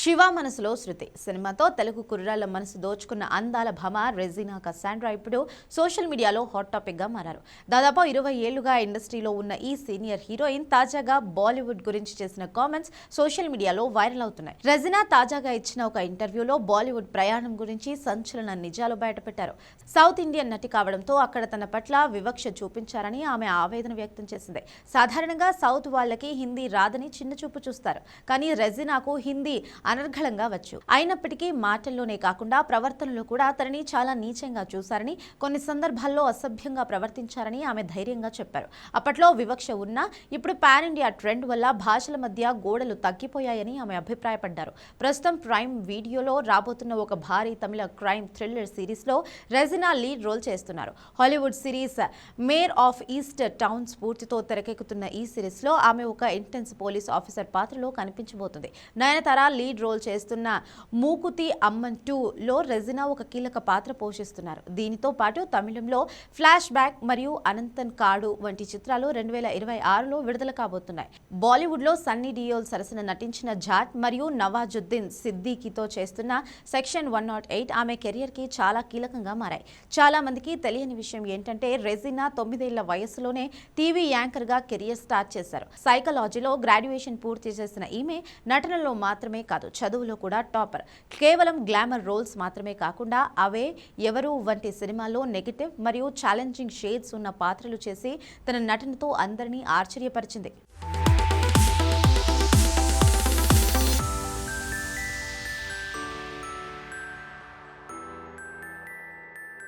శివ మనసులో శృతి సినిమాతో తెలుగు కుర్రాళ్ల మనసు దోచుకున్న అందాల భామ రెజీనా కసాండ్రా ఇప్పుడు సోషల్ మీడియాలో హాట్ టాపిక్ గా మారారు. దాదాపు 20 ఏళ్లుగా ఇండస్ట్రీలో ఉన్న ఈ సీనియర్ హీరోయిన్ తాజాగా బాలీవుడ్ గురించి చేసిన కామెంట్స్ సోషల్ మీడియాలో వైరల్ అవుతున్నాయి. రెజీనా తాజాగా ఇచ్చిన ఒక ఇంటర్వ్యూలో బాలీవుడ్ ప్రయాణం గురించి సంచలన నిజాలు బయటపెట్టారు. సౌత్ ఇండియన్ నటి కావడంతో అక్కడ తన పట్ల వివక్ష చూపించారని ఆమె ఆవేదన వ్యక్తం చేసింది. సాధారణంగా సౌత్ వాళ్ళకి హిందీ రాదని చిన్న చూపు చూస్తారు, కానీ రెజీనాకు హిందీ అనర్గళంగా వచ్చు. అయినప్పటికీ మాటల్లోనే కాకుండా ప్రవర్తనలో కూడా తనని చాలా నీచంగా చూశారని, కొన్ని సందర్భాల్లో అసభ్యంగా ప్రవర్తించారని ఆమె ధైర్యంగా చెప్పారు. అప్పట్లో వివక్ష ఉన్నా ఇప్పుడు పాన్ ఇండియా ట్రెండ్ వల్ల భాషల మధ్య గోడలు తగ్గిపోయాయని ఆమె అభిప్రాయపడ్డారు. ప్రస్తుతం ప్రైమ్ వీడియోలో రాబోతున్న ఒక భారీ తమిళ క్రైమ్ థ్రిల్లర్ సిరీస్ లో రెజీనా లీడ్ రోల్ చేస్తున్నారు. Hollywood series Mare of Easttown స్ఫూర్తితో తెరకెక్కుతున్న ఈ సిరీస్ లో ఆమె ఒక ఇంటెన్స్ పోలీస్ ఆఫీసర్ పాత్రలో కనిపించబోతుంది. నయనతార లీడ్ రోల్ చేస్తున్న మూకుతి అమ్మన్ 2లో రెజీనా ఒక కీలక పాత్ర పోషిస్తున్నారు. దీనితో పాటు తమిళంలో ఫ్లాష్ బ్యాక్ మరియు అనంతన్ కాడు వంటి చిత్రాలు 2026లో విడుదల కాబోతున్నాయి. బాలీవుడ్ లో సన్నీ డియోల్ సరసన నటించిన జాట్ మరియు నవాజుద్దీన్ సిద్దికీతో చేస్తున్న సెక్షన్ 108 ఆమె కెరియర్ కి చాలా కీలకంగా మారాయి. చాలా మందికి తెలియని విషయం ఏంటంటే రెజీనా 9 ఏళ్ల వయసులోనే టీవీ యాంకర్ గా కెరియర్ స్టార్ట్ చేశారు. సైకాలజీలో గ్రాడ్యుయేషన్ పూర్తి చేసిన ఈమె నటనలో మాత్రమే కాదు, చదువులో కూడా టాపర్. కేవలం గ్లామర్ రోల్స్ మాత్రమే కాకుండా అవే ఎవరు వంటి సినిమాల్లో నెగటివ్ మరియు ఛాలెంజింగ్ షేడ్స్ ఉన్న పాత్రలు చేసి తన నటనతో అందరినీ ఆశ్చర్యపరిచింది.